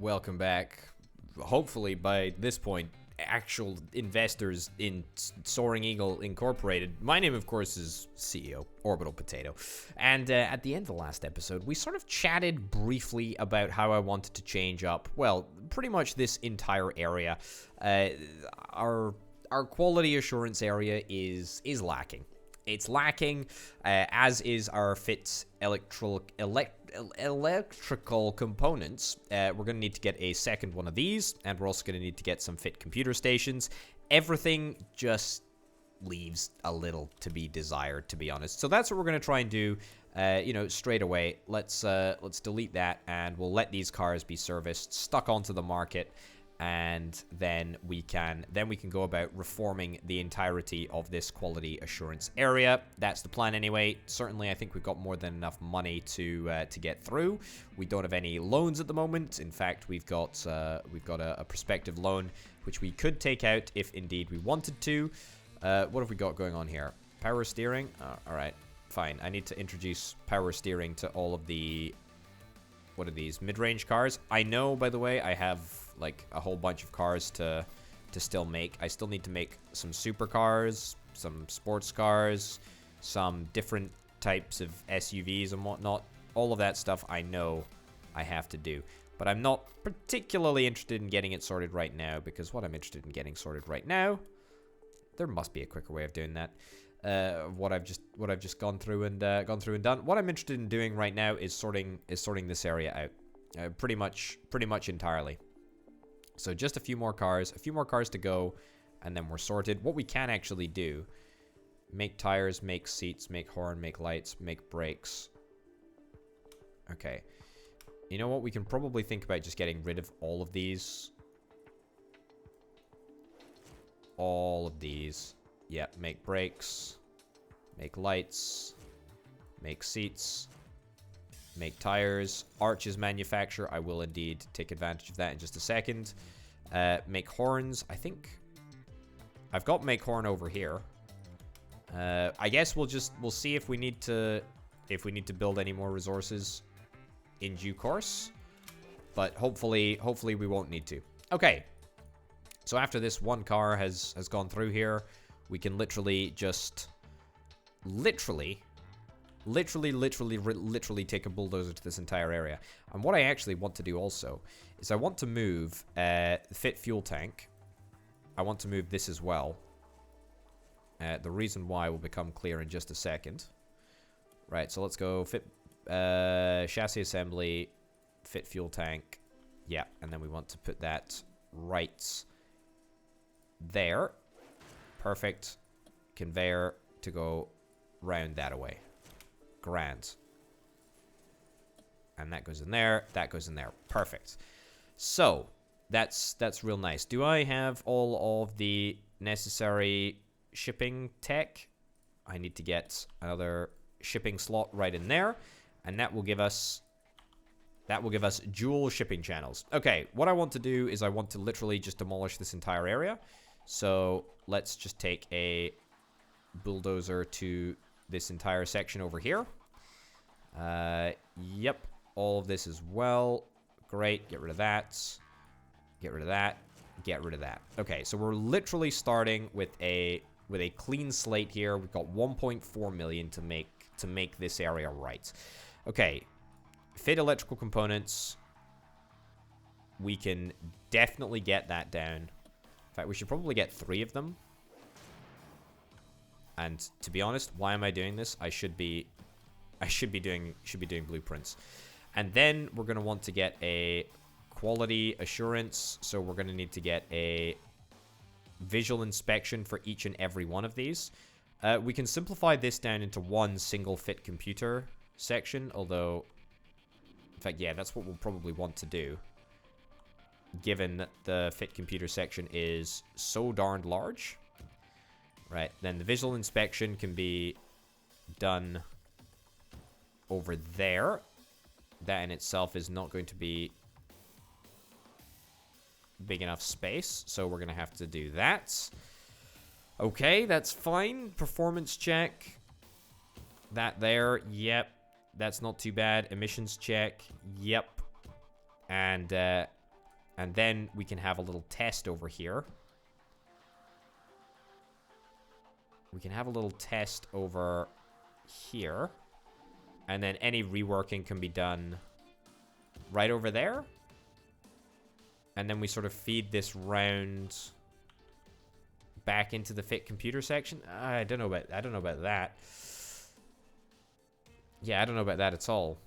welcome back. Hopefully by this point, actual investors in Soaring Eagle Incorporated. My name, of course, is CEO, Orbital Potato. And at the end of the last episode, we sort of chatted briefly about how I wanted to change up, well, pretty much this entire area. Our quality assurance area is lacking. It's lacking, as is our fit electrical components. We're going to need to get a second one of these, and we're also going to need to get some fit computer stations. Everything just leaves a little to be desired, to be honest. So that's what we're going to try and do, straight away. Let's delete that, and we'll let these cars be serviced, stuck onto the market, and then we can go about reforming the entirety of this quality assurance area. That's the plan anyway. Certainly, I think we've got more than enough money to get through. We don't have any loans at the moment. In fact, we've got a prospective loan which we could take out if indeed we wanted to. What have we got going on here? Power steering. All right, fine. I need to introduce power steering to all of the, what are these, mid-range cars? I know, by the way, I have like a whole bunch of cars to still make. I still need to make some supercars, some sports cars, some different types of SUVs and whatnot. All of that stuff I know I have to do. But I'm not particularly interested in getting it sorted right now, because what I'm interested in getting sorted right now, there must be a quicker way of doing that. What I've just gone through and done. What I'm interested in doing right now is sorting this area out, pretty much entirely. So just a few more cars to go, and then we're sorted. What we can actually do: make tires, make seats, make horn, make lights, make brakes. Okay, you know what? We can probably think about just getting rid of all of these. All of these. Yep, make brakes, make lights, make seats, make tires. Arches manufacture. I will indeed take advantage of that in just a second. Make horns. I think I've got make horn over here. I guess we'll see if we need to build any more resources in due course. But hopefully we won't need to. Okay. So after this one car has gone through here, we can literally take a bulldozer to this entire area. And what I actually want to do also is I want to move the fit fuel tank. I want to move this as well. The reason why will become clear in just a second. Right, so let's go fit chassis assembly, fit fuel tank. Yeah, and then we want to put that right there. Perfect. Conveyor to go round that away. Grand. And that goes in there. That goes in there. Perfect. So that's real nice. Do I have all of the necessary shipping tech? I need to get another shipping slot right in there, and that will give us dual shipping channels. Okay, what I want to do is I want to literally just demolish this entire area. So let's just take a bulldozer to this entire section over here. Yep, all of this as well. Great, get rid of that. Get rid of that. Get rid of that. Okay, so we're literally starting with a clean slate here. We've got 1.4 million to make this area right. Okay, fit electrical components. We can definitely get that down. In fact, we should probably get 3 of them. And to be honest, why am I doing this? I should be doing blueprints. And then we're going to want to get a quality assurance. So we're going to need to get a visual inspection for each and every one of these. We can simplify this down into one single fit computer section, although, in fact, yeah, that's what we'll probably want to do, given that the fit computer section is so darned large. Right, then the visual inspection can be done over there. That in itself is not going to be big enough space, so we're going to have to do that. Okay, that's fine. Performance check. That there, yep. That's not too bad. Emissions check, yep. And And then we can have a little test over here. We can have a little test over here. And then any reworking can be done right over there. And then we sort of feed this round back into the fit computer section. I don't know about that. Yeah, I don't know about that at all.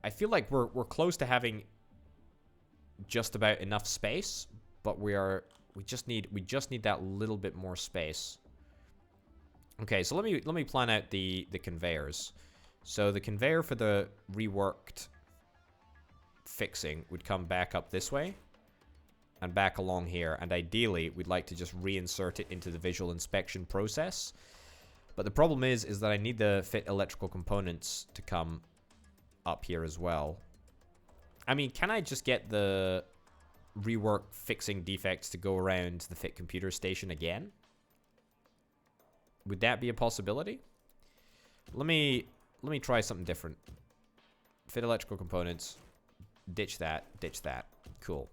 I feel like we're close to having just about enough space, but we just need that little bit more space. Okay, so let me plan out the conveyors. So the conveyor for the reworked fixing would come back up this way and back along here, and ideally we'd like to just reinsert it into the visual inspection process. But the problem is that I need the fit electrical components to come up here as well. I mean, can I just get the rework fixing defects to go around the fit computer station again? Would that be a possibility? Let me try something different. Fit electrical components. Ditch that. Ditch that. Cool.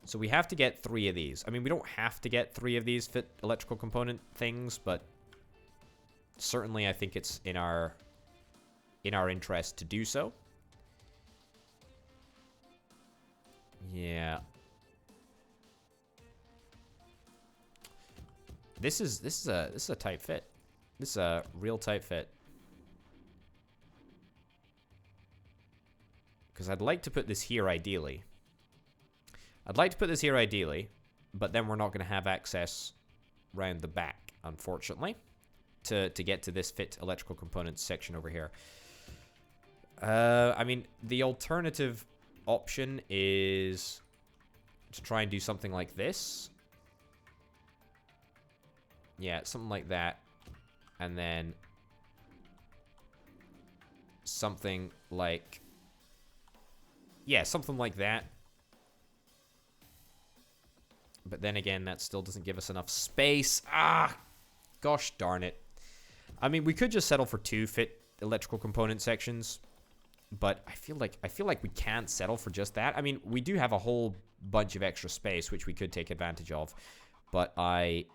So we have to get 3 of these. I mean, we don't have to get 3 of these fit electrical component things, but certainly I think it's in our interest to do so. Yeah. This is a tight fit. This is a real tight fit. Because I'd like to put this here ideally. But then we're not going to have access round the back, unfortunately, to get to this fit electrical components section over here. I mean, the alternative option is to try and do something like this. Yeah, something like that. And then something like... Yeah, something like that. But then again, that still doesn't give us enough space. Ah! Gosh darn it. I mean, we could just settle for 2 fit electrical component sections. But I feel like we can't settle for just that. I mean, we do have a whole bunch of extra space, which we could take advantage of. But I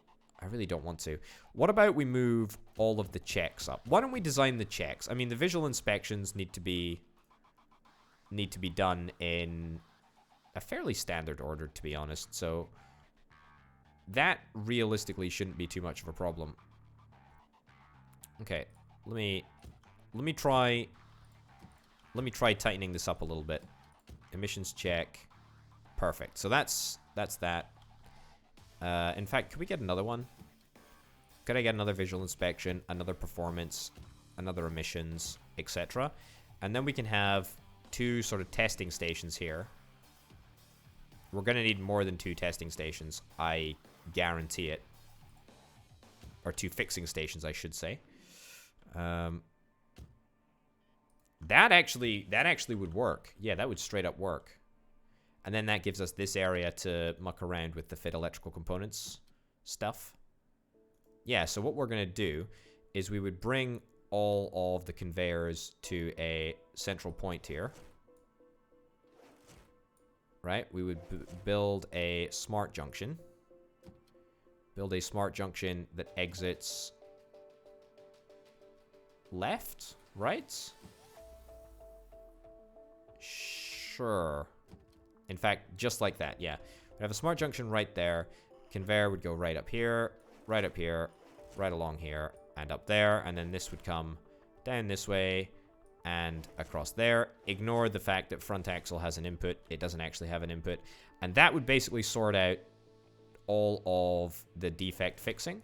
really don't want to. What about we move all of the checks up? Why don't we design the checks? I mean, the visual inspections need to be done in a fairly standard order, to be honest. So that realistically shouldn't be too much of a problem. Okay, let me try tightening this up a little bit. Emissions check. Perfect. So that's that. In fact, could we get another one? Could I get another visual inspection, another performance, another emissions, etc.? And then we can have 2 sort of testing stations here. We're going to need more than 2 testing stations. I guarantee it. Or 2 fixing stations, I should say. That actually would work. Yeah, that would straight up work. And then that gives us this area to muck around with the fit electrical components stuff. Yeah, so what we're going to do is we would bring all of the conveyors to a central point here. Right? We would build a smart junction. Build a smart junction that exits left, right? Sure. In fact, just like that, yeah. We have a smart junction right there. Conveyor would go right up here, right along here, and up there. And then this would come down this way and across there. Ignore the fact that front axle has an input. It doesn't actually have an input. And that would basically sort out all of the defect fixing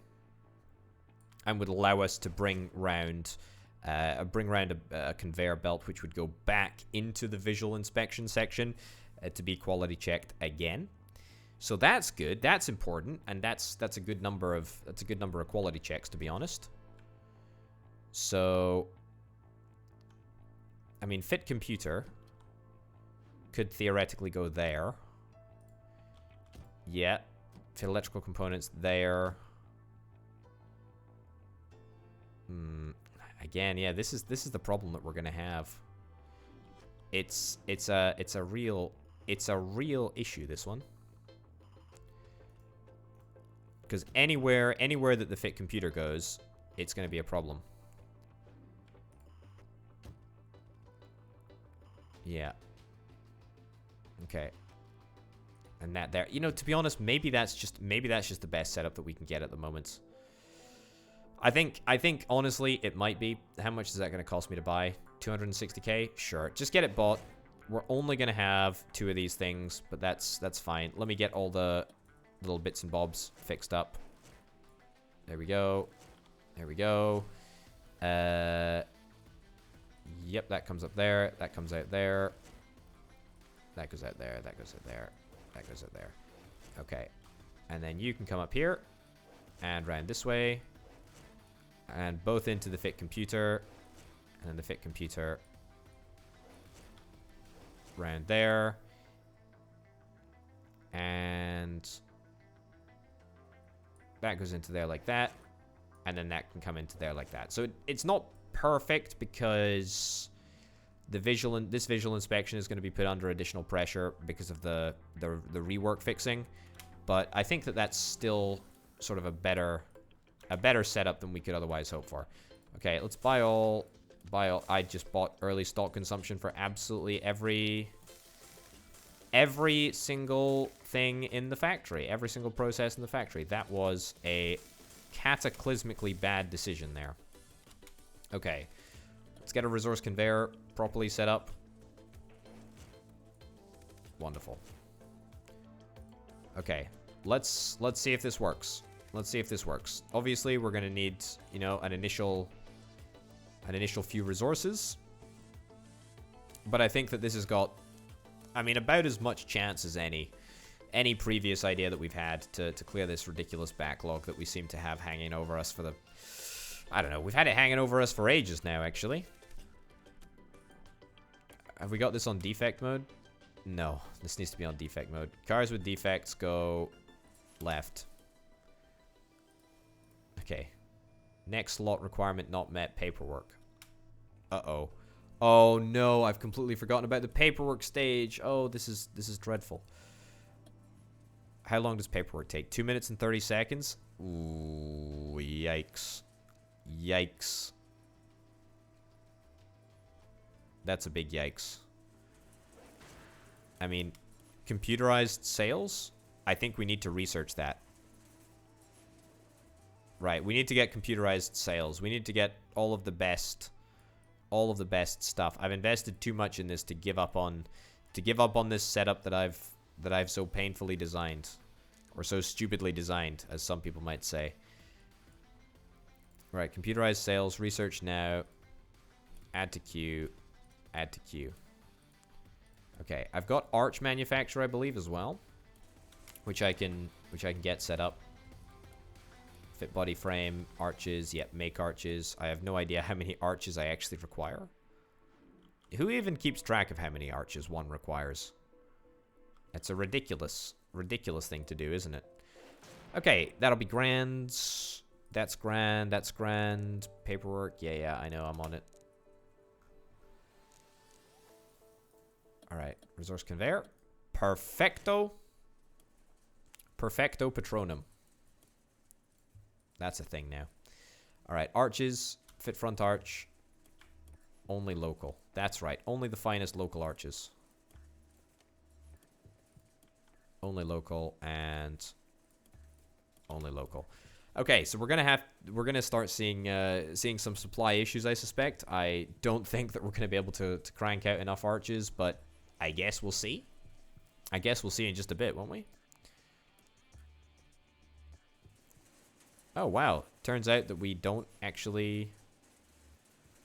and would allow us to bring round a conveyor belt, which would go back into the visual inspection section to be quality checked again. So that's good. That's important, and that's a good number of quality checks, to be honest. So, I mean, fit computer could theoretically go there. Yeah, fit electrical components there. Again, yeah, this is the problem that we're gonna have. It's a real issue, this one. Because anywhere that the fit computer goes, it's going to be a problem. Yeah. Okay. And that there, you know, to be honest, maybe that's just the best setup that we can get at the moment. I think honestly it might be. How much is that going to cost me to buy? 260k? Sure. Just get it bought. We're only going to have 2 of these things, but that's fine. Let me get all the little bits and bobs fixed up. There we go. There we go. Yep, that comes up there. That comes out there. That goes out there. That goes out there. That goes out there. Okay. And then you can come up here and round this way. And both into the fit computer. And then the fit computer round there. And that goes into there like that. And then that can come into there like that. So it's not perfect because this visual inspection is going to be put under additional pressure because of the rework fixing. But I think that that's still sort of a better setup than we could otherwise hope for. Okay, let's buy all. I just bought early stock consumption for absolutely every single thing in the factory, every single process in the factory. That was a cataclysmically bad decision there. Okay, let's get a resource conveyor properly set up. Wonderful. Okay, let's see if this works. Let's see if this works. Obviously, we're gonna need, you know, an initial few resources. But I think that this has got, I mean, about as much chance as any previous idea that we've had to clear this ridiculous backlog that we seem to have hanging over us for the, I don't know, we've had it hanging over us for ages now, actually. Have we got this on defect mode? No, this needs to be on defect mode. Cars with defects go left. Okay. Next slot requirement not met, paperwork. Uh-oh. Oh no, I've completely forgotten about the paperwork stage. Oh, this is dreadful. How long does paperwork take? 2 minutes and 30 seconds? Ooh, yikes. Yikes. That's a big yikes. I mean, computerized sales? I think we need to research that. Right, we need to get computerized sales. We need to get all of the best stuff. I've invested too much in this to give up on this setup that I've so painfully designed, or so stupidly designed, as some people might say. Right, computerized sales, research now, add to queue, add to queue. Okay, I've got arch manufacturer, I believe, as well, which I can get set up. Fit body frame, arches, yep, make arches. I have no idea how many arches I actually require. Who even keeps track of how many arches one requires? That's a ridiculous thing to do, isn't it? Okay, that'll be grand. That's grand, that's grand. Paperwork, yeah, I know, I'm on it. Alright, resource conveyor. Perfecto. Perfecto Patronum. That's a thing now. Alright, arches. Fit front arch. Only local. That's right. Only the finest local arches. Only local and only local. Okay, so we're gonna start seeing some supply issues, I suspect. I don't think that we're gonna be able to crank out enough arches, but I guess we'll see. I guess we'll see in just a bit, won't we? Oh, wow. Turns out that we don't actually...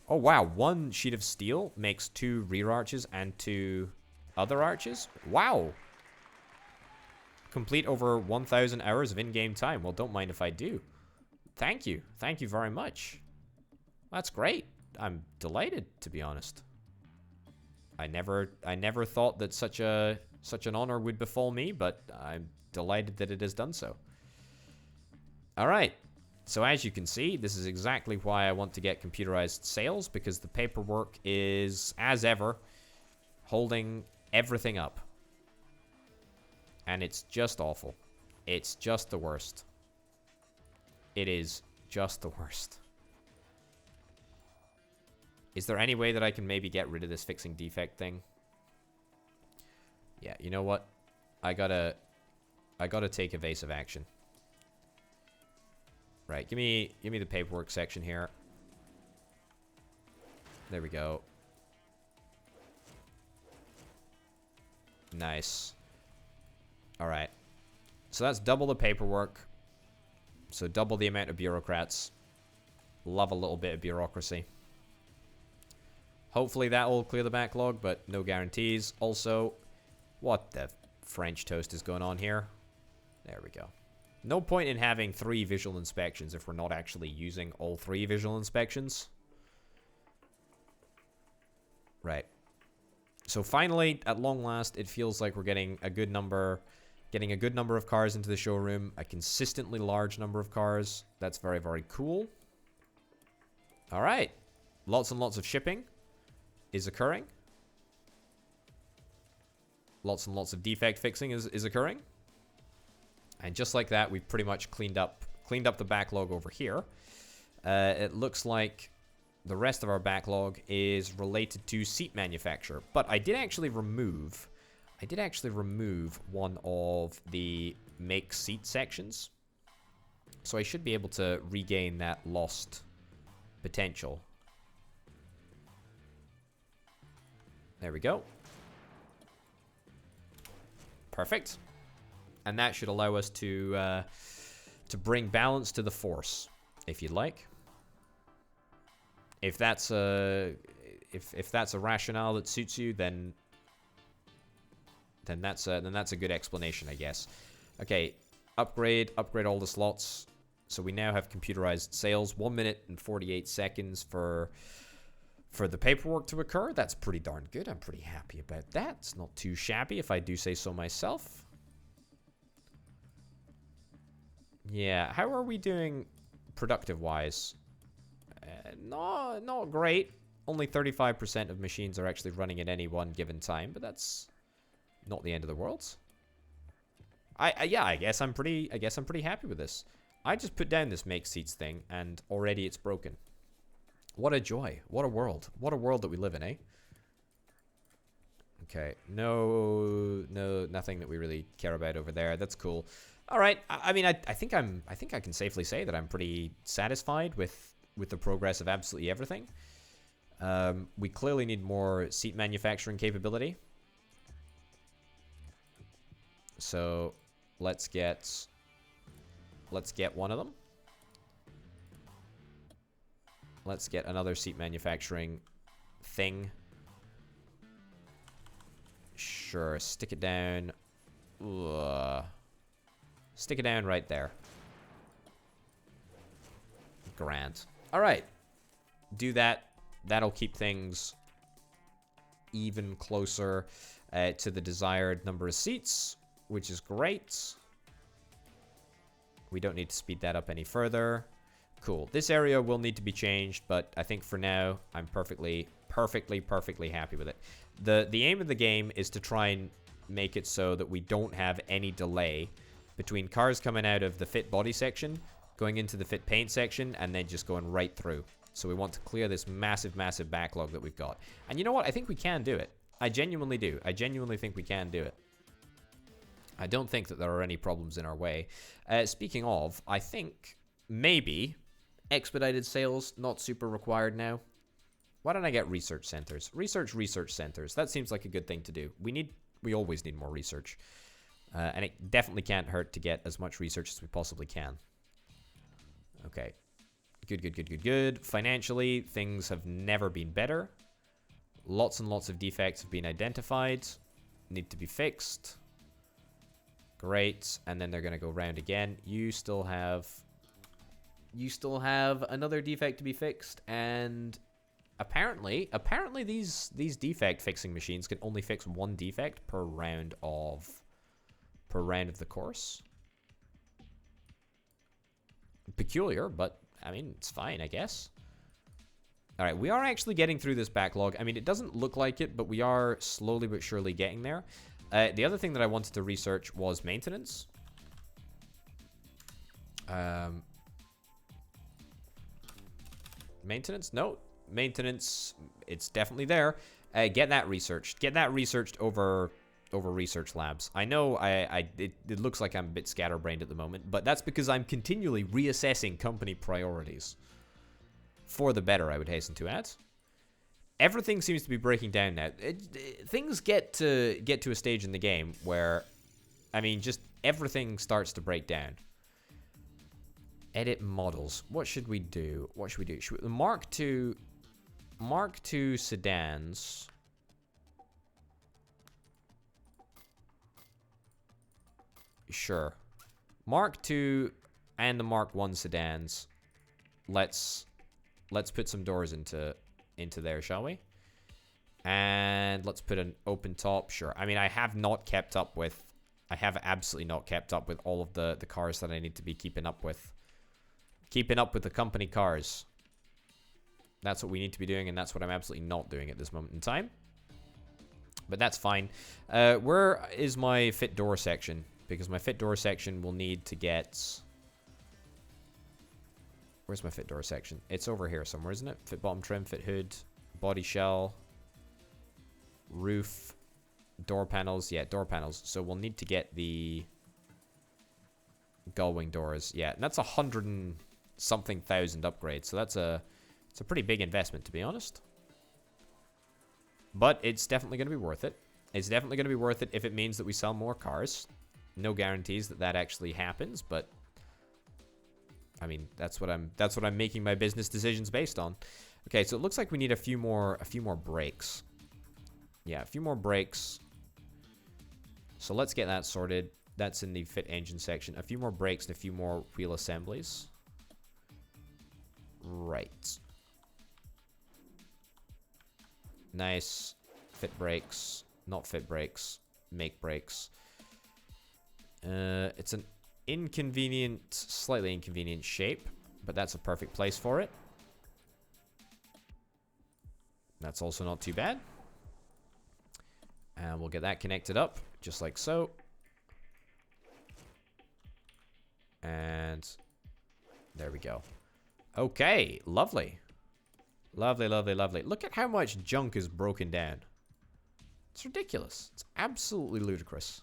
Oh, wow. 1 sheet of steel makes 2 rear arches and 2 other arches? Wow. Complete over 1,000 hours of in-game time. Well, don't mind if I do. Thank you. Thank you very much. That's great. I'm delighted, to be honest. I never thought that such an honor would befall me, but I'm delighted that it has done so. Alright, so as you can see, this is exactly why I want to get computerized sales, because the paperwork is, as ever, holding everything up. And it's just awful. It's just the worst. It is just the worst. Is there any way that I can maybe get rid of this fixing defect thing? Yeah, you know what? I gotta take evasive action. Right, give me the paperwork section here. There we go. Nice. Alright. So that's double the paperwork. So double the amount of bureaucrats. Love a little bit of bureaucracy. Hopefully that will clear the backlog, but no guarantees. Also, what the French toast is going on here? There we go. No point in having 3 visual inspections if we're not actually using all 3 visual inspections. Right. So finally, at long last, it feels like we're getting a good number of cars into the showroom. A consistently large number of cars. That's very, very cool. All right. Lots and lots of shipping is occurring. Lots and lots of defect fixing is occurring. And just like that, we've pretty much cleaned up the backlog over here. It looks like the rest of our backlog is related to seat manufacture. But I did actually remove one of the make seat sections. So I should be able to regain that lost potential. There we go. Perfect. And that should allow us to bring balance to the force, if you'd like. If that's a rationale that suits you, then that's a good explanation, I guess. Okay, upgrade all the slots. So we now have computerized sales. 1 minute and 48 seconds for the paperwork to occur. That's pretty darn good. I'm pretty happy about that. It's not too shabby, if I do say so myself. Yeah, how are we doing productive-wise? Not great. Only 35% of machines are actually running at any one given time, but that's not the end of the world. I guess I'm pretty happy with this. I just put down this make seats thing, and already it's broken. What a joy. What a world. What a world that we live in, eh? Okay. No, nothing that we really care about over there. That's cool. All right. I mean, I think I can safely say that I'm pretty satisfied with the progress of absolutely everything. We clearly need more seat manufacturing capability. So let's get one of them. Let's get another seat manufacturing thing. Sure, stick it down. Ugh. Stick it down right there. Grand. All right. Do that. That'll keep things even closer to the desired number of seats, which is great. We don't need to speed that up any further. Cool. This area will need to be changed, but I think for now, I'm perfectly happy with it. The aim of the game is to try and make it so that we don't have any delay between cars coming out of the fit body section, going into the fit paint section, and then just going right through. So we want to clear this massive backlog that we've got. And you know what? I think we can do it. I genuinely do. I genuinely think we can do it. I don't think that there are any problems in our way. Speaking of, I think maybe expedited sales, not super required now. Why don't I get research centers? Research centers. That seems like a good thing to do. We always need more research. And it definitely can't hurt to get as much research as we possibly can. Okay. Good. Financially, things have never been better. Lots and lots of defects have been identified. Need to be fixed. Great. And then they're going to go round again. You still have another defect to be fixed. And apparently these defect fixing machines can only fix one defect per round of the course. Peculiar, but I mean, it's fine, I guess. All right, we are actually getting through this backlog. I mean, it doesn't look like it, but we are slowly but surely getting there. The other thing that I wanted to research was maintenance. Maintenance? No. Maintenance, it's definitely there. Get that researched. Get that researched over research labs. I know it looks like I'm a bit scatterbrained at the moment, but that's because I'm continually reassessing company priorities. For the better, I would hasten to add. Everything seems to be breaking down now. Things get to a stage in the game where, I mean, just everything starts to break down. Edit models. What should we do? What should we do? Should we, Mark II sedans. Sure. Mark II and the Mark I sedans. Let's put some doors into there, shall we? And let's put an open top. Sure. I mean, I have absolutely not kept up with all of the cars that I need to be keeping up with. Keeping up with the company cars. That's what we need to be doing, and that's what I'm absolutely not doing at this moment in time. But that's fine. Where is my fit door section? Because my fit door section will need to get... Where's my fit door section? It's over here somewhere, isn't it? Fit bottom trim, fit hood, body shell, roof, door panels. Yeah, door panels. So we'll need to get the gull wing doors. Yeah, and that's 100 and something thousand upgrades. So it's a pretty big investment, to be honest. But it's definitely going to be worth it. It's definitely going to be worth it if it means that we sell more cars. No guarantees that actually happens, but I mean, that's what I'm making my business decisions based on. Okay, so it looks like we need a few more brakes. Yeah, a few more brakes. So let's get that sorted. That's in the fit engine section. A few more brakes and a few more wheel assemblies. Right. Nice. Fit brakes. Not fit brakes. Make brakes. It's an slightly inconvenient shape, but that's a perfect place for it. That's also not too bad. And we'll get that connected up, just like so. And there we go. Okay, lovely. Lovely, lovely, lovely. Look at how much junk is broken down. It's ridiculous. It's absolutely ludicrous.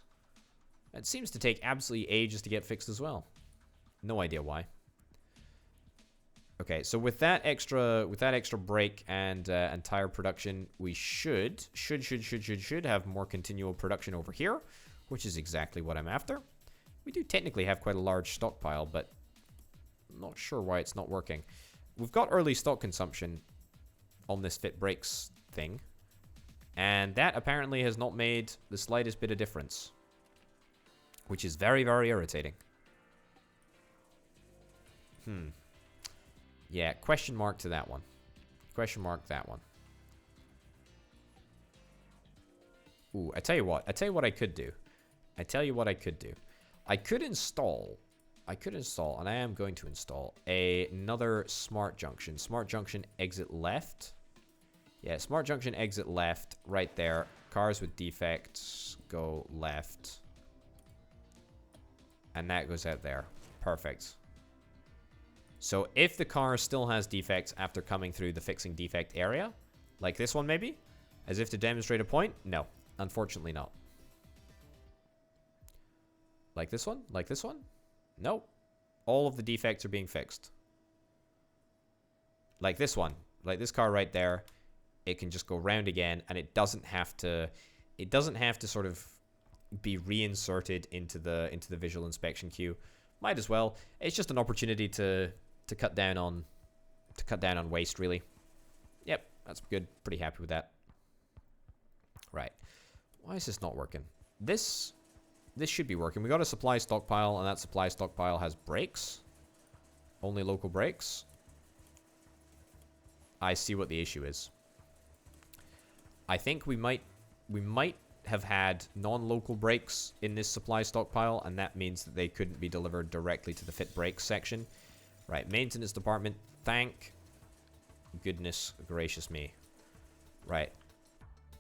It seems to take absolutely ages to get fixed as well. No idea why. Okay, so with that extra brake and tire production, we should have more continual production over here, which is exactly what I'm after. We do technically have quite a large stockpile, but I'm not sure why it's not working. We've got early stock consumption on this fit brakes thing, and that apparently has not made the slightest bit of difference, which is very, very irritating. Yeah, question mark to that one. Question mark that one. Ooh, I tell you what I could do. I could install, and I am going to install another smart junction. Smart junction exit left. Yeah, smart junction exit left right there. Cars with defects go left. And that goes out there. Perfect. So if the car still has defects after coming through the fixing defect area, like this one maybe, as if to demonstrate a point, no, unfortunately not. Like this one? Like this one? Nope. All of the defects are being fixed. Like this one. Like this car right there. It can just go round again, and it doesn't have to sort of be reinserted into the visual inspection queue. Might as well. It's just an opportunity to cut down on waste, really. Yep, that's good. Pretty happy with that. Right. Why is this not working? This should be working. We got a supply stockpile, and that supply stockpile has brakes. Only local brakes. I see what the issue is. I think we might have had non-local brakes in this supply stockpile, and that means that they couldn't be delivered directly to the fit brakes section. Right, maintenance department, thank Goodness gracious me. Right.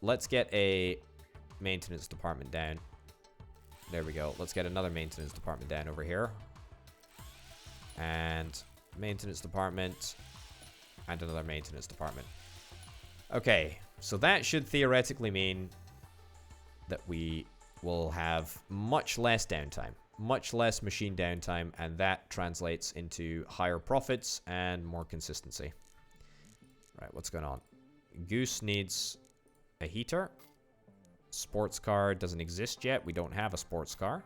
Let's get a maintenance department down. There we go. Let's get another maintenance department down over here. And maintenance department. And another maintenance department. Okay. So that should theoretically mean that we will have much less downtime. Much less machine downtime. And that translates into higher profits and more consistency. Right. What's going on? Goose needs a heater. Sports car doesn't exist yet. We don't have a sports car.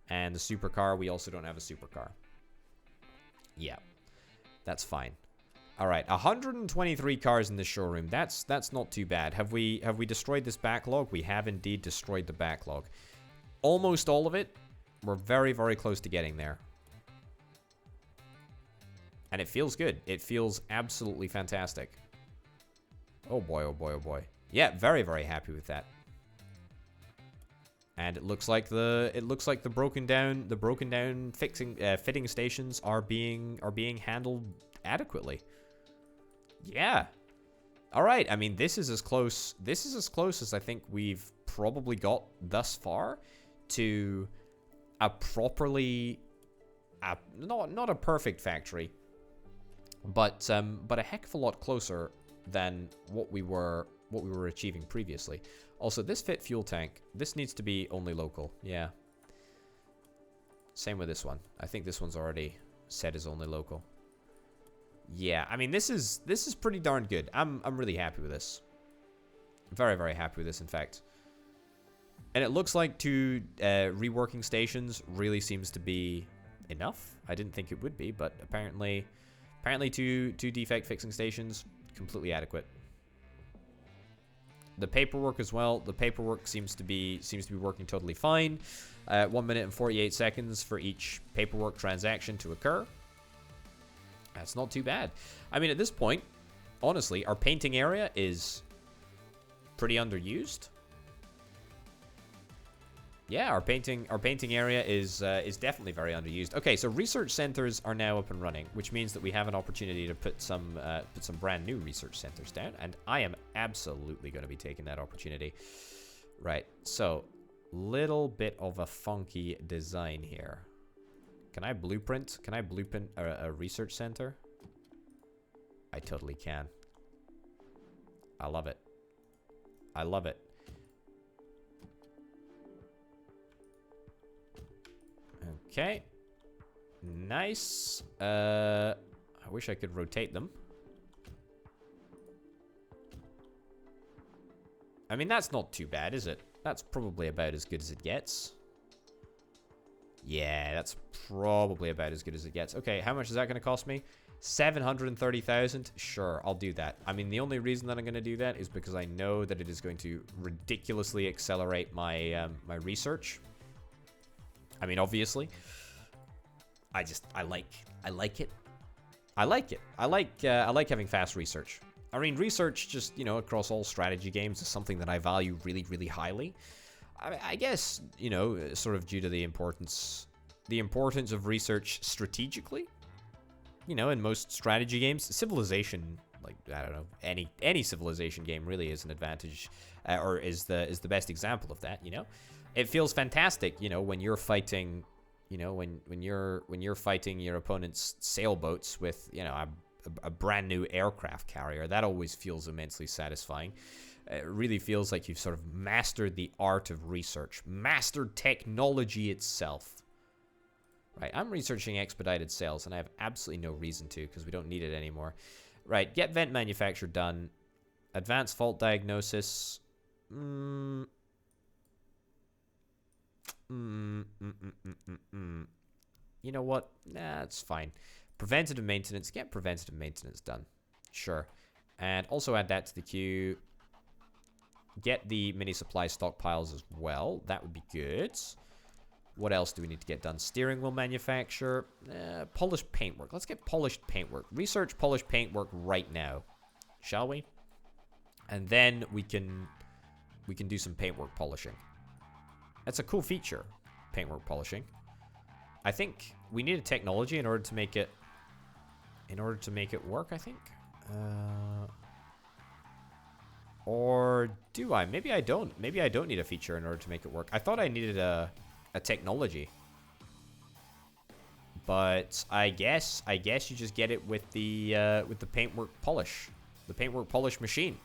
And the supercar, we also don't have a supercar. Yeah. That's fine. All right, 123 cars in the showroom. That's not too bad. Have we destroyed this backlog? We have indeed destroyed the backlog. Almost all of it. We're very, very close to getting there. And it feels good. It feels absolutely fantastic. Oh boy, oh boy, oh boy. Yeah, very, very happy with that. And it looks like the broken down fitting stations are being handled adequately. Yeah. All right. I mean, this is as close as I think we've probably got thus far to a properly not a perfect factory, but a heck of a lot closer than what we were achieving previously. Also, this fit fuel tank, this needs to be only local. Yeah. Same with this one. I think this one's already set as only local. Yeah, I mean, this is pretty darn good. I'm really happy with this. Very, very happy with this, in fact. And it looks like 2 reworking stations really seems to be enough. I didn't think it would be, but apparently 2 defect fixing stations, completely adequate. The paperwork as well. The paperwork seems to be working totally fine. 1 minute and 48 seconds for each paperwork transaction to occur. That's not too bad. I mean, at this point, honestly, our painting area is pretty underused. Yeah, our painting area is definitely very underused. Okay, so research centers are now up and running, which means that we have an opportunity to put some brand new research centers down, and I am absolutely going to be taking that opportunity. Right. So, little bit of a funky design here. Can I blueprint? Can I blueprint a research center? I totally can. I love it. I love it. Okay. Nice. I wish I could rotate them. I mean, that's not too bad, is it? That's probably about as good as it gets. Yeah, that's probably about as good as it gets. Okay, how much is that going to cost me? 730,000? Sure, I'll do that. I mean, the only reason that I'm going to do that is because I know that it is going to ridiculously accelerate my my research. I mean, obviously, I like it. I like having fast research. I mean, research just, you know, across all strategy games is something that I value really, really highly. I guess, you know, sort of due to the importance of research strategically. You know, in most strategy games, Civilization, like, I don't know, any Civilization game really is an advantage, or is the best example of that. You know, it feels fantastic. You know, when you're fighting, you know, when you're fighting your opponent's sailboats with, you know, a brand new aircraft carrier. That always feels immensely satisfying. It really feels like you've sort of mastered the art of research, mastered technology itself. Right, I'm researching expedited sales, and I have absolutely no reason to, because we don't need it anymore. Right, get vent manufacture done. Advanced fault diagnosis. You know what? Nah, it's fine. Preventative maintenance. Get preventative maintenance done. Sure. And also add that to the queue. Get the mini supply stockpiles as well. That would be good. What else do we need to get done? Steering wheel manufacture. Polished paintwork. Let's get polished paintwork. Research polished paintwork right now. Shall we? And then we can do some paintwork polishing. That's a cool feature. Paintwork polishing. I think we need a technology in order to make it work, I think. Or do I? Maybe I don't. Maybe I don't need a feature in order to make it work. I thought I needed a technology. But I guess you just get it with the paintwork polish. The paintwork polish machine.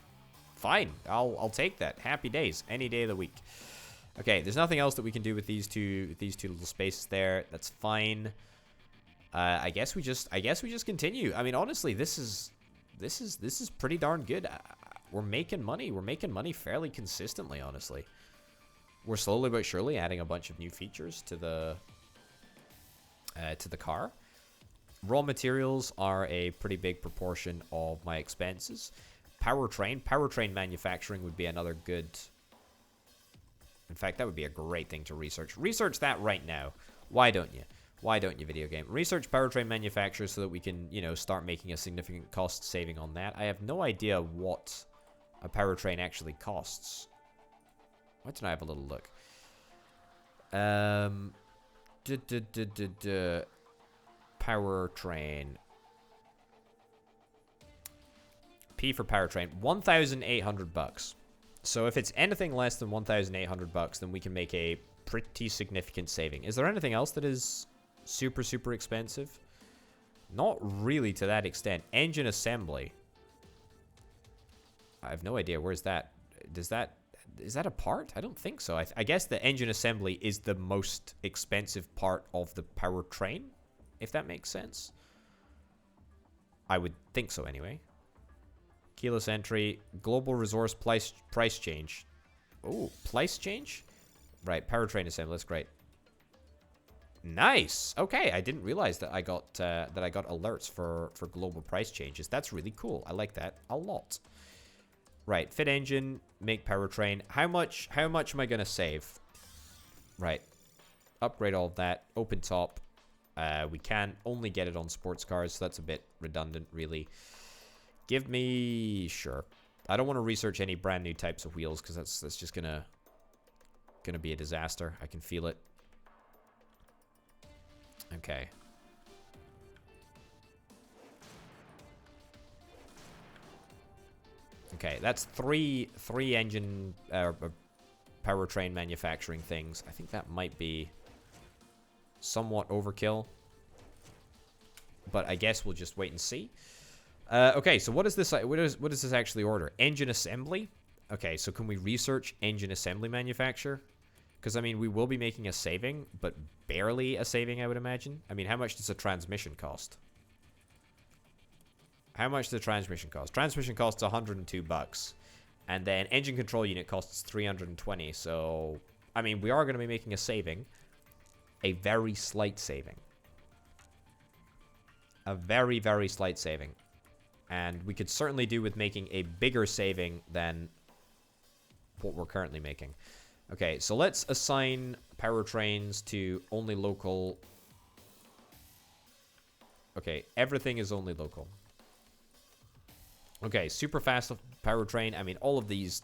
Fine. I'll take that. Happy days. Any day of the week. Okay, there's nothing else that we can do with these two little spaces there. That's fine. I guess we just continue. I mean, honestly, this is pretty darn good. We're making money. We're making money fairly consistently, honestly. We're slowly but surely adding a bunch of new features to the car. Raw materials are a pretty big proportion of my expenses. Powertrain manufacturing would be another good. In fact, that would be a great thing to research. Research that right now. Why don't you? Why don't you, video game? Research powertrain manufacturer so that we can, you know, start making a significant cost saving on that. I have no idea what a powertrain actually costs. Why don't I have a little look? Powertrain. P for powertrain. 1,800 bucks. So if it's anything less than 1,800 bucks, then we can make a pretty significant saving. Is there anything else that is super, super expensive? Not really to that extent. Engine assembly. I have no idea. Where's that? Is that a part? I don't think so. I guess the engine assembly is the most expensive part of the powertrain, if that makes sense. I would think so anyway. Keyless entry. Global resource price change. Oh, price change? Right, powertrain assembly. That's great. Nice. Okay, I didn't realize that I got alerts for global price changes. That's really cool. I like that a lot. Right, fit engine, make powertrain. How much am I gonna save? Right, upgrade all of that. Open top. We can only get it on sports cars, so that's a bit redundant, really. Give me sure. I don't want to research any brand new types of wheels because that's just gonna be a disaster. I can feel it. Okay. Okay, that's three engine powertrain manufacturing things. I think that might be somewhat overkill, but I guess we'll just wait and see. Okay, so what is this? What does this actually order? Engine assembly. Okay, so can we research engine assembly manufacture? Because I mean, we will be making a saving, but barely a saving, I would imagine. I mean, how much does a transmission cost? How much does the transmission cost? Transmission costs 102 bucks. And then engine control unit costs 320. So, I mean, we are going to be making a saving. A very slight saving. A very, very slight saving. And we could certainly do with making a bigger saving than what we're currently making. Okay, so let's assign powertrains to only local. Okay, everything is only local. Okay, super fast powertrain. I mean, all of these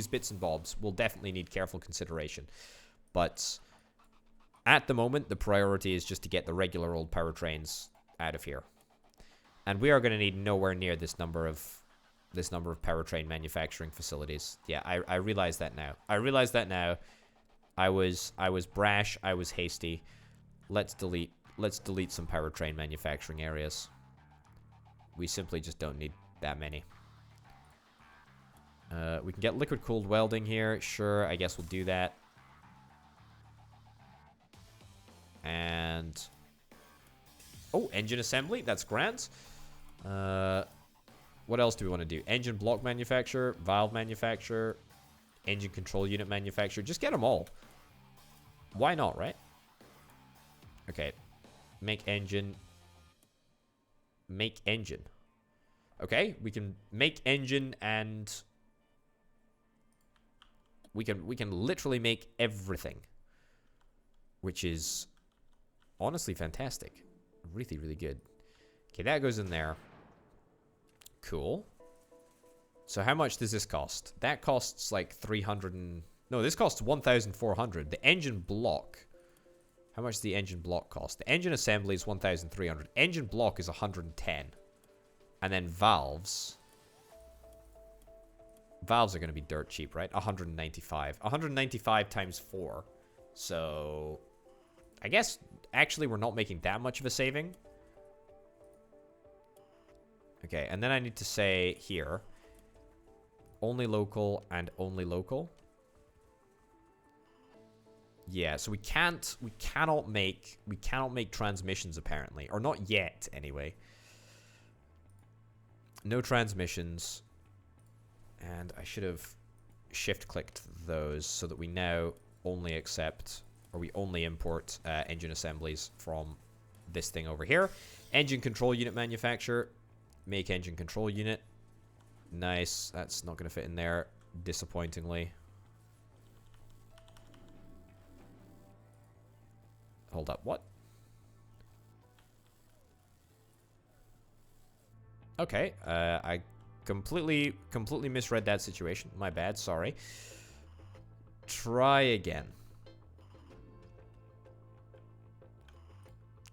bits and bobs will definitely need careful consideration. But at the moment, the priority is just to get the regular old powertrains out of here. And we are going to need nowhere near this number of powertrain manufacturing facilities. Yeah, I realize that now. I was brash, I was hasty. Let's delete some powertrain manufacturing areas. We simply just don't need that many. We can get liquid cooled welding here. Sure, I guess we'll do that. And oh, engine assembly. That's grand. What else do we want to do? Engine block manufacturer, valve manufacturer, engine control unit manufacturer. Just get them all. Why not, right? Okay. Make engine. Make engine. Okay, we can make engine and we can literally make everything, which is honestly fantastic. Really, really good. Okay, that goes in there. Cool. So how much does this cost? That costs like 300 and... No, this costs 1,400. The engine block. How much does the engine block cost? The engine assembly is 1,300. Engine block is 110. And then valves. Valves are going to be dirt cheap, right? 195. 195 times 4. So, I guess, actually, we're not making that much of a saving. Okay, and then I need to say here, only local and only local. Yeah, so we cannot make transmissions apparently, or not yet anyway. No transmissions. And I should have shift-clicked those so that we now only accept, or we only import engine assemblies from this thing over here. Engine control unit manufacturer. Make engine control unit. Nice. That's not going to fit in there, disappointingly. Hold up. What? Okay. I completely misread that situation. My bad. Sorry. Try again.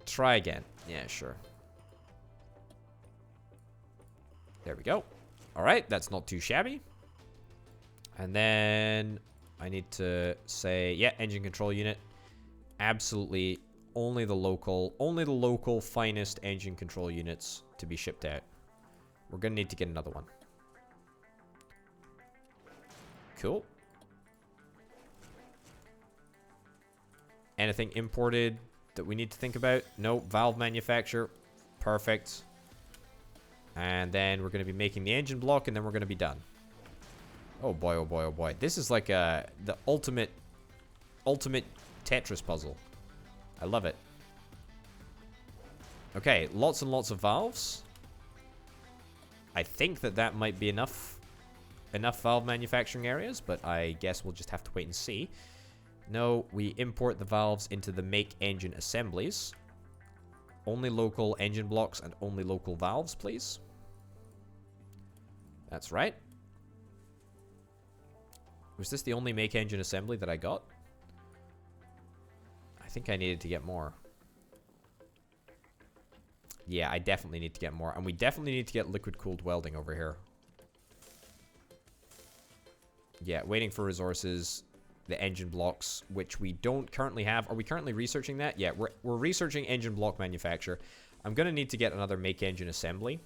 Try again. Yeah, sure. There we go. Alright, that's not too shabby. And then I need to say, yeah, engine control unit. Absolutely only the local finest engine control units to be shipped out. We're going to need to get another one. Cool. Anything imported that we need to think about? No. Valve manufacturer. Perfect. And then we're going to be making the engine block, and then we're going to be done. Oh boy, oh boy, oh boy. This is like the ultimate Tetris puzzle. I love it. Okay, lots and lots of valves. I think that might be enough valve manufacturing areas, but I guess we'll just have to wait and see. No, we import the valves into the make engine assemblies. Only local engine blocks and only local valves, please. That's right. Was this the only make engine assembly that I got? I think I needed to get more. Yeah, I definitely need to get more. And we definitely need to get liquid-cooled welding over here. Yeah, waiting for resources. The engine blocks, which we don't currently have. Are we currently researching that? Yeah, we're researching engine block manufacture. I'm going to need to get another make engine assembly.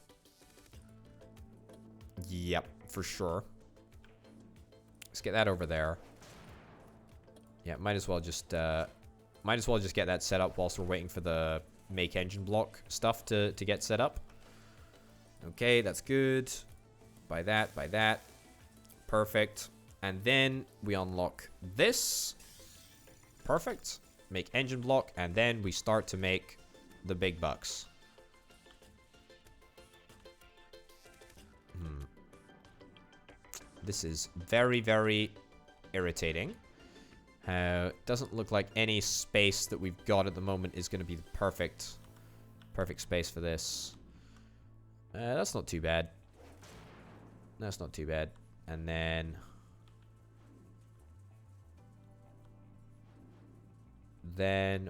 Yep, for sure. Let's get that over there. Yeah, might as well just get that set up whilst we're waiting for the make engine block stuff to get set up. Okay, that's good. By that. Perfect. And then we unlock this. Perfect. Make engine block, and then we start to make the big bucks. This is very, very irritating. Doesn't look like any space that we've got at the moment is going to be the perfect space for this. That's not too bad. That's not too bad. And then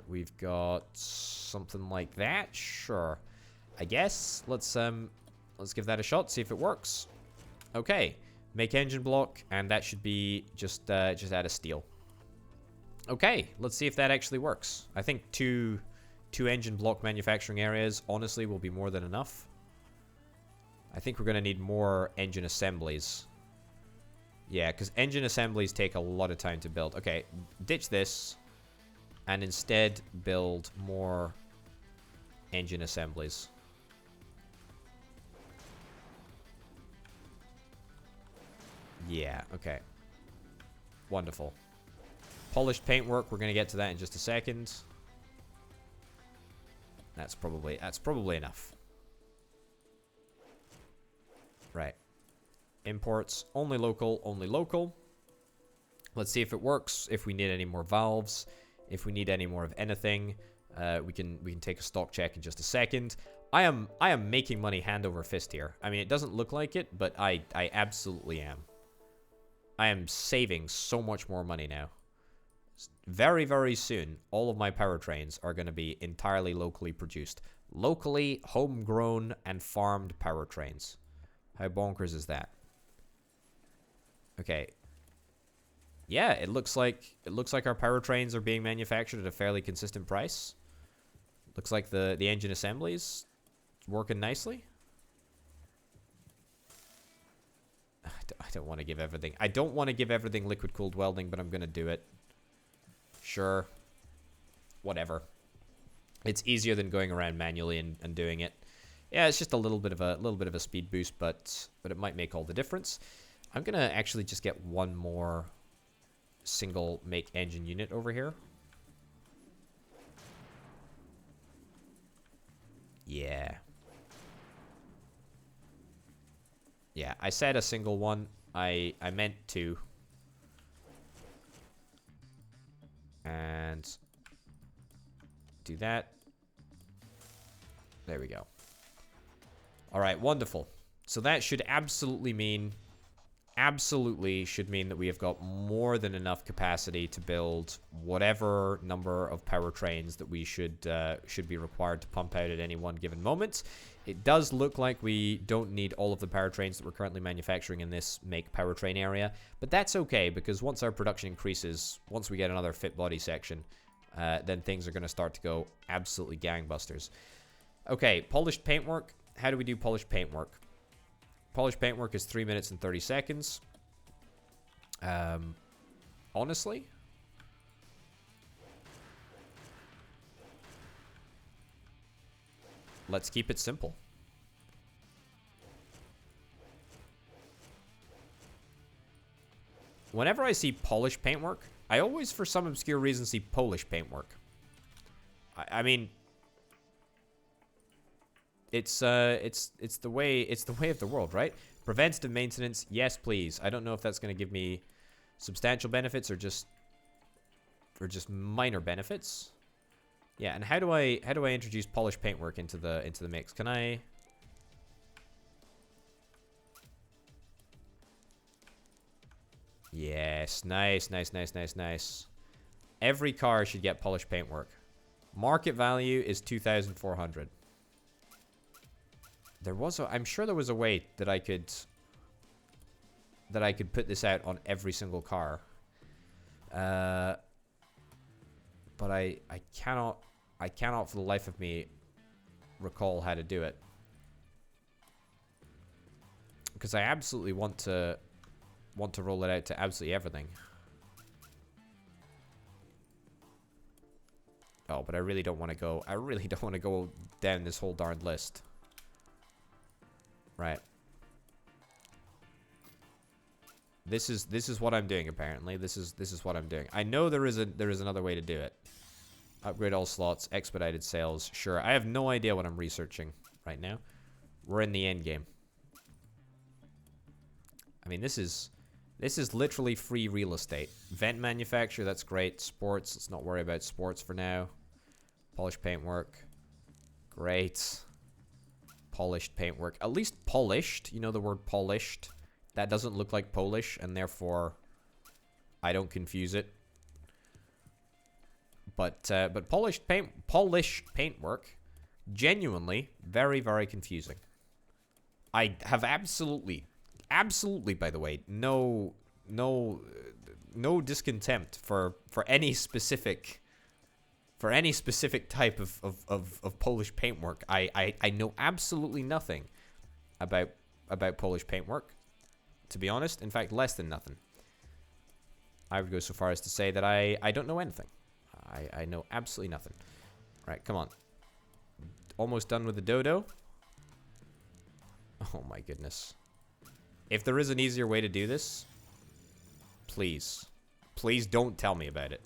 we've got something like that. Sure, I guess let's give that a shot, see if it works. Okay, make engine block, and that should be just out of steel. Okay, let's see if that actually works. I think two engine block manufacturing areas honestly will be more than enough. I think we're going to need more engine assemblies. Yeah, because engine assemblies take a lot of time to build. Okay, ditch this and instead build more engine assemblies. Yeah, okay. Wonderful. Polished paintwork, we're going to get to that in just a second. That's probably enough. Right. Imports, only local, only local. Let's see if it works, if we need any more valves, if we need any more of anything. We can take a stock check in just a second. I am making money hand over fist here. I mean, it doesn't look like it, but I absolutely am. I am saving so much more money now. Very, very soon, all of my powertrains are going to be entirely locally produced. Locally homegrown and farmed powertrains. How bonkers is that? Okay. Yeah, it looks like our powertrains are being manufactured at a fairly consistent price. Looks like the engine assembly's working nicely. I don't want to give everything. I don't want to give everything liquid cooled welding, but I'm gonna do it. Sure. Whatever. It's easier than going around manually and doing it. Yeah, it's just a little bit of a speed boost, but it might make all the difference. I'm gonna actually just get one more single make engine unit over here. Yeah. Yeah, I said a single one. I meant two. And do that. There we go. All right, wonderful. So that should absolutely should mean that we have got more than enough capacity to build whatever number of powertrains that we should be required to pump out at any one given moment. It does look like we don't need all of the powertrains that we're currently manufacturing in this make powertrain area, but that's okay because once our production increases, once we get another fit body section, then things are going to start to go absolutely gangbusters. Okay, polished paintwork. How do we do polished paintwork? Polished paintwork is 3 minutes and 30 seconds. Honestly, let's keep it simple. Whenever I see polished paintwork, I always, for some obscure reason, see Polish paintwork. I mean, it's the way of the world, right? Preventative maintenance, yes, please. I don't know if that's going to give me substantial benefits or just minor benefits. Yeah, and how do I introduce polished paintwork into the mix? Can I? Yes, nice. Every car should get polished paintwork. Market value is 2,400. I'm sure there was a way that I could put this out on every single car. But I cannot for the life of me recall how to do it. Because I absolutely want to roll it out to absolutely everything. Oh, but I really don't want to go down this whole darn list. Right. This is what I'm doing apparently. This is what I'm doing. I know there is another way to do it. Upgrade all slots, expedited sales. Sure. I have no idea what I'm researching right now. We're in the end game. I mean, this is literally free real estate. Vent manufacturer, that's great. Sports, let's not worry about sports for now. Polished paintwork. Great. Polished paintwork. At least polished. You know the word polished. That doesn't look like Polish, and therefore I don't confuse it. But polished paintwork, genuinely very, very confusing. I have absolutely, by the way, no discontempt for any specific type of Polish paintwork. I know absolutely nothing about Polish paintwork, to be honest. In fact, less than nothing. I would go so far as to say that I don't know anything. I know absolutely nothing. Right, come on. Almost done with the dodo. Oh my goodness. If there is an easier way to do this, please don't tell me about it.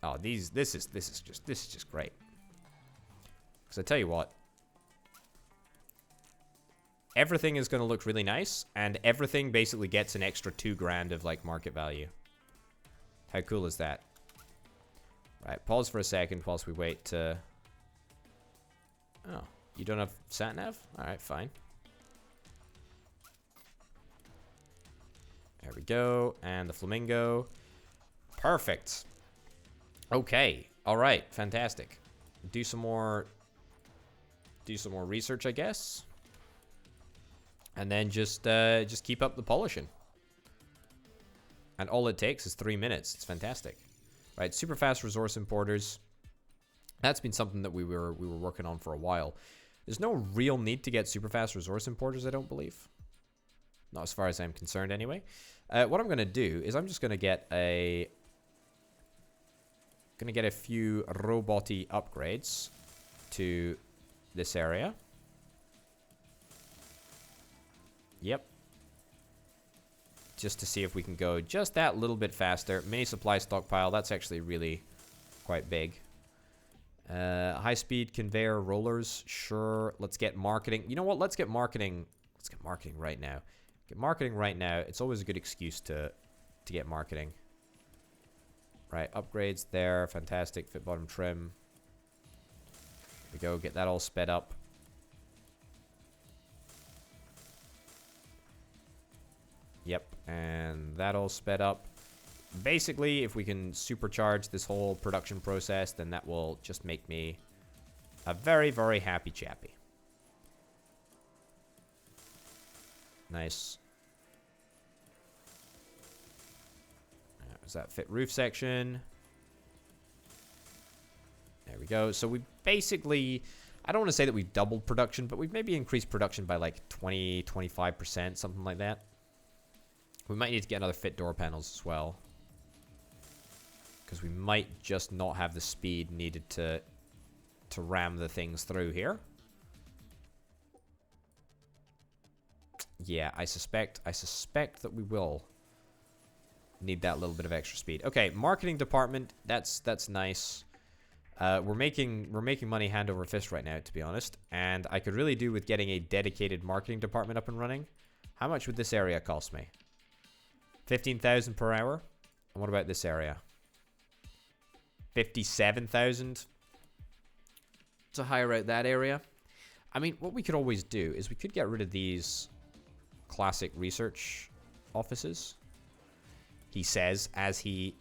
Oh, this is just great. Because I tell you what, everything is going to look really nice, and everything basically gets an extra $2,000 of like market value. How cool is that? Right, pause for a second whilst we wait to... Oh, you don't have sat-nav? Alright, fine. There we go, and the flamingo. Perfect. Okay, All right, fantastic. Do some more research, I guess. And then just keep up the polishing. And all it takes is 3 minutes. It's fantastic. Right, super fast resource importers. That's been something that we were working on for a while. There's no real need to get super fast resource importers, I don't believe. Not as far as I'm concerned, anyway. What I'm gonna do is I'm just gonna get a few roboty upgrades to this area. Yep. Just to see if we can go just that little bit faster. Mini supply stockpile, that's actually really quite big. High-speed conveyor rollers, sure. Let's get marketing. You know what? Let's get marketing. Let's get marketing right now. Get marketing right now. It's always a good excuse to get marketing. Right, upgrades there. Fantastic. Fit bottom trim. There we go. Get that all sped up. Yep, and that all sped up. Basically, if we can supercharge this whole production process, then that will just make me a very, very happy chappy. Nice. Is that fit roof section? There we go. So we basically, I don't want to say that we've doubled production, but we've maybe increased production by like 20, 25%, something like that. We might need to get another fit door panels as well. Because we might just not have the speed needed to ram the things through here. Yeah, I suspect that we will need that little bit of extra speed. Okay, marketing department, that's nice. We're making money hand over fist right now, to be honest. And I could really do with getting a dedicated marketing department up and running. How much would this area cost me? 15,000 per hour. And what about this area? 57,000 to hire out that area. I mean, what we could always do is we could get rid of these classic research offices. He says as he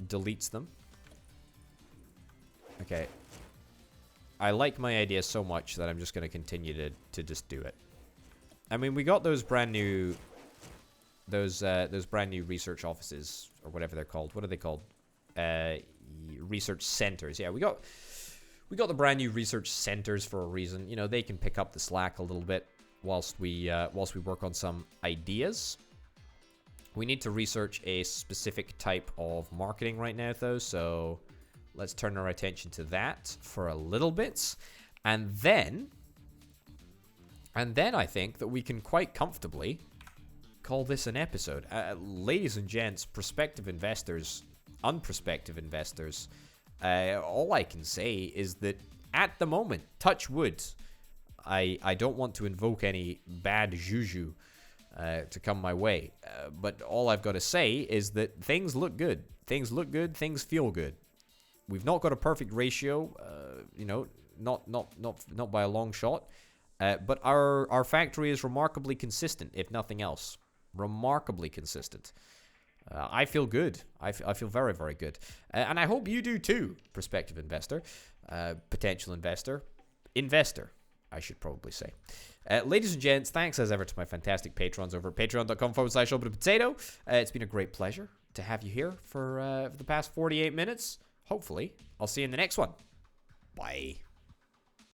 deletes them. Okay. I like my idea so much that I'm just going to continue to just do it. I mean, we got those brand new brand new research offices or whatever they're called. What are they called? Research centers. Yeah, we got the brand new research centers for a reason. You know, they can pick up the slack a little bit whilst we work on some ideas. We need to research a specific type of marketing right now, though, so let's turn our attention to that for a little bit. And then I think that we can quite comfortably call this an episode. Ladies and gents, prospective investors, unprospective investors, all I can say is that at the moment, touch wood, I don't want to invoke any bad juju to come my way. But all I've got to say is that things look good. Things look good. Things feel good. We've not got a perfect ratio, you know, not by a long shot. But our factory is remarkably consistent, if nothing else. Remarkably consistent. I feel good. I feel very, very good. And I hope you do too, prospective investor, potential investor, I should probably say. Ladies and gents, thanks as ever to my fantastic patrons over at patreon.com/potato. It's been a great pleasure to have you here for the past 48 minutes. Hopefully, I'll see you in the next one. Bye.